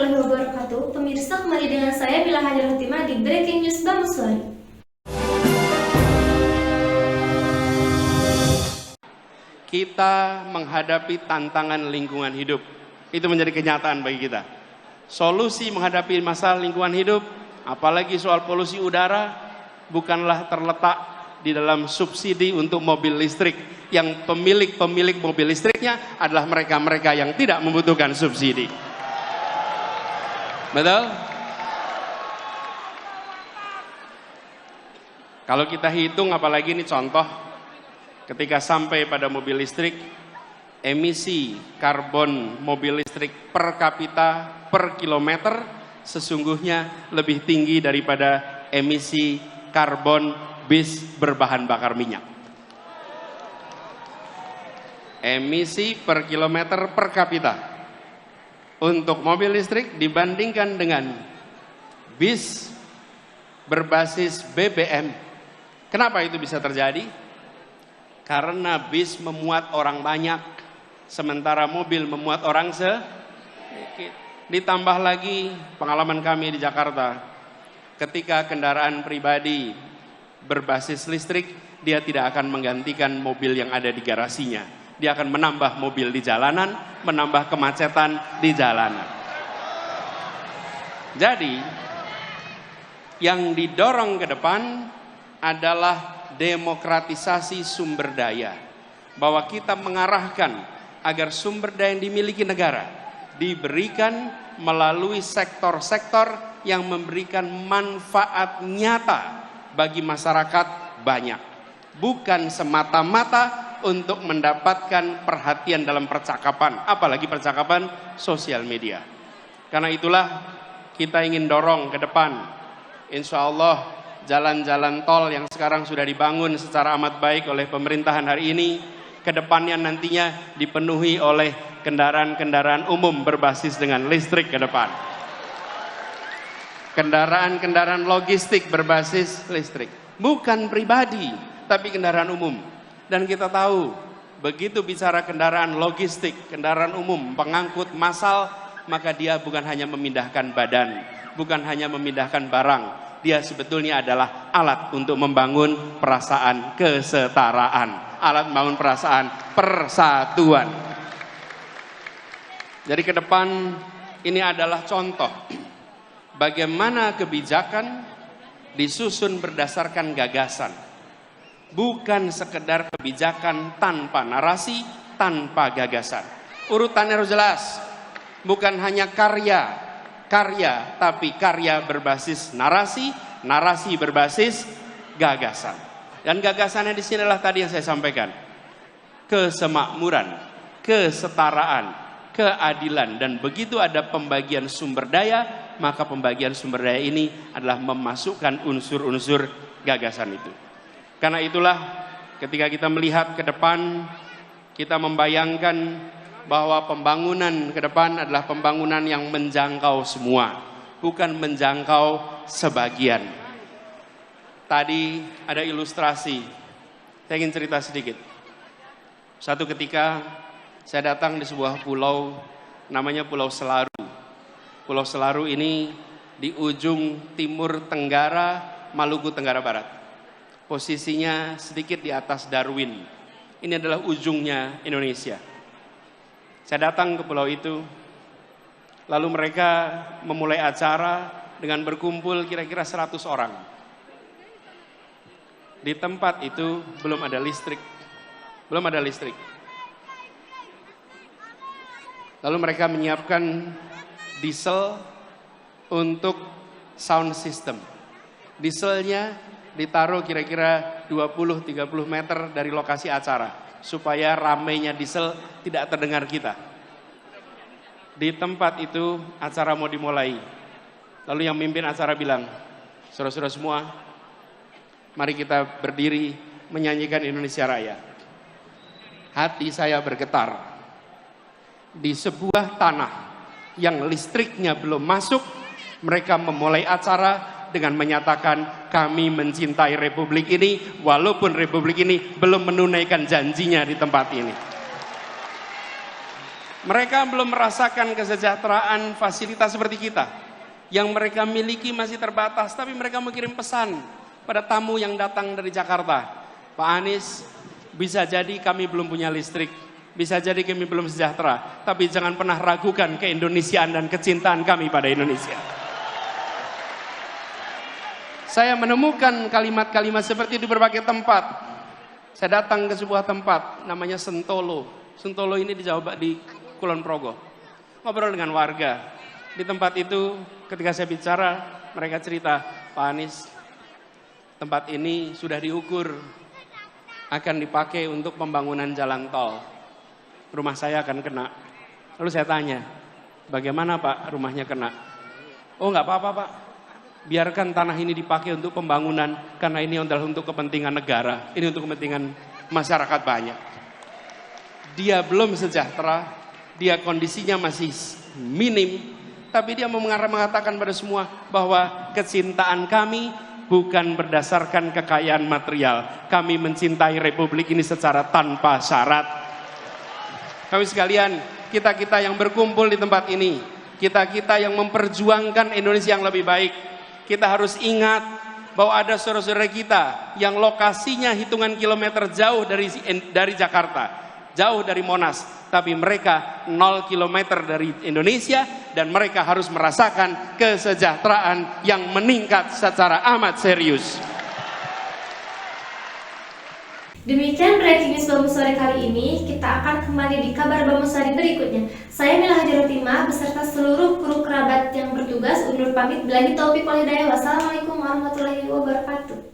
warahmatullahi wabarakatuh. Pemirsa, kembali dengan saya Bila Hajar Hutima di Breaking News Bamuswari. Kita menghadapi tantangan lingkungan hidup. Itu menjadi kenyataan bagi kita. Solusi menghadapi masalah lingkungan hidup, apalagi soal polusi udara, bukanlah terletak di dalam subsidi untuk mobil listrik. Yang pemilik mobil listriknya adalah mereka-mereka yang tidak membutuhkan subsidi. Betul? Kalau kita hitung, apalagi ini contoh, ketika sampai pada mobil listrik, emisi karbon mobil listrik per kapita per kilometer sesungguhnya lebih tinggi daripada emisi karbon bis berbahan bakar minyak. Emisi per kilometer per kapita untuk mobil listrik dibandingkan dengan bis berbasis BBM. Kenapa itu bisa terjadi? Karena bis memuat orang banyak, sementara mobil memuat orang sedikit. Ditambah lagi pengalaman kami di Jakarta, ketika kendaraan pribadi berbasis listrik, dia tidak akan menggantikan mobil yang ada di garasinya. Dia akan menambah mobil di jalanan, menambah kemacetan di jalanan. Jadi, yang didorong ke depan adalah demokratisasi sumber daya. Bahwa kita mengarahkan agar sumber daya yang dimiliki negara diberikan melalui sektor-sektor yang memberikan manfaat nyata bagi masyarakat banyak. Bukan semata-mata untuk mendapatkan perhatian dalam percakapan, apalagi percakapan sosial media. Karena itulah kita ingin dorong ke depan, insya Allah jalan-jalan tol yang sekarang sudah dibangun secara amat baik oleh pemerintahan hari ini, ke depannya nantinya dipenuhi oleh kendaraan-kendaraan umum berbasis dengan listrik ke depan. Kendaraan-kendaraan logistik berbasis listrik, bukan pribadi, tapi kendaraan umum. Dan kita tahu, begitu bicara kendaraan logistik, kendaraan umum, pengangkut massal, maka dia bukan hanya memindahkan badan, bukan hanya memindahkan barang. Dia sebetulnya adalah alat untuk membangun perasaan kesetaraan, alat membangun perasaan persatuan. Jadi ke depan ini adalah contoh bagaimana kebijakan disusun berdasarkan gagasan. Bukan sekedar kebijakan tanpa narasi, tanpa gagasan. Urutannya harus jelas. Bukan hanya karya, tapi karya berbasis narasi, narasi berbasis gagasan. Dan gagasannya di sini adalah tadi yang saya sampaikan. Kesemakmuran, kesetaraan, keadilan. Dan begitu ada pembagian sumber daya, maka pembagian sumber daya ini adalah memasukkan unsur-unsur gagasan itu. Karena itulah ketika kita melihat ke depan, kita membayangkan bahwa pembangunan ke depan adalah pembangunan yang menjangkau semua, bukan menjangkau sebagian. Tadi ada ilustrasi, saya ingin cerita sedikit. Satu ketika saya datang di sebuah pulau, namanya Pulau Selaru. Pulau Selaru ini di ujung timur tenggara Maluku Tenggara Barat. Posisinya sedikit di atas Darwin. Ini adalah ujungnya Indonesia. Saya datang ke pulau itu, lalu mereka memulai acara dengan berkumpul kira-kira 100 orang. Di tempat itu belum ada listrik. Belum ada listrik. Lalu mereka menyiapkan diesel untuk sound system. Dieselnya ditaruh kira-kira 20-30 meter dari lokasi acara supaya ramainya diesel tidak terdengar kita. Di tempat itu acara mau dimulai. Lalu yang mimpin acara bilang, saudara-saudara semua, mari kita berdiri menyanyikan Indonesia Raya. Hati saya bergetar. Di sebuah tanah yang listriknya belum masuk, mereka memulai acara dengan menyatakan kami mencintai Republik ini walaupun Republik ini belum menunaikan janjinya di tempat ini. Mereka belum merasakan kesejahteraan fasilitas seperti kita. Yang mereka miliki masih terbatas, tapi mereka mengirim pesan pada tamu yang datang dari Jakarta. Pak Anies, bisa jadi kami belum punya listrik, bisa jadi kami belum sejahtera, tapi jangan pernah ragukan keindonesiaan dan kecintaan kami pada Indonesia. Saya menemukan kalimat-kalimat seperti itu di berbagai tempat. Saya datang ke sebuah tempat namanya Sentolo. Sentolo ini di Jawa, di Kulon Progo. Ngobrol dengan warga. Di tempat itu ketika saya bicara, mereka cerita, Pak Anies, tempat ini sudah diukur akan dipakai untuk pembangunan jalan tol. Rumah saya akan kena. Lalu saya tanya, bagaimana Pak rumahnya kena? Oh nggak apa-apa Pak, biarkan tanah ini dipakai untuk pembangunan, karena ini adalah untuk kepentingan negara, ini untuk kepentingan masyarakat banyak. Dia belum sejahtera, dia kondisinya masih minim, tapi dia mengatakan pada semua bahwa kecintaan kami bukan berdasarkan kekayaan material. Kami mencintai Republik ini secara tanpa syarat. Kami sekalian, kita-kita yang berkumpul di tempat ini, kita-kita yang memperjuangkan Indonesia yang lebih baik, kita harus ingat bahwa ada saudara-saudara kita yang lokasinya hitungan kilometer jauh dari Jakarta, jauh dari Monas, tapi mereka 0 kilometer dari Indonesia dan mereka harus merasakan kesejahteraan yang meningkat secara amat serius. Demikian breaking news Bambu Sore kali ini. Kita akan kembali di kabar Bambu Sore berikutnya. Saya Mila Hajarotima beserta seluruh kru kerabat yang bertugas undur pamit. Bila taufik wal hidayah. Wassalamualaikum warahmatullahi wabarakatuh.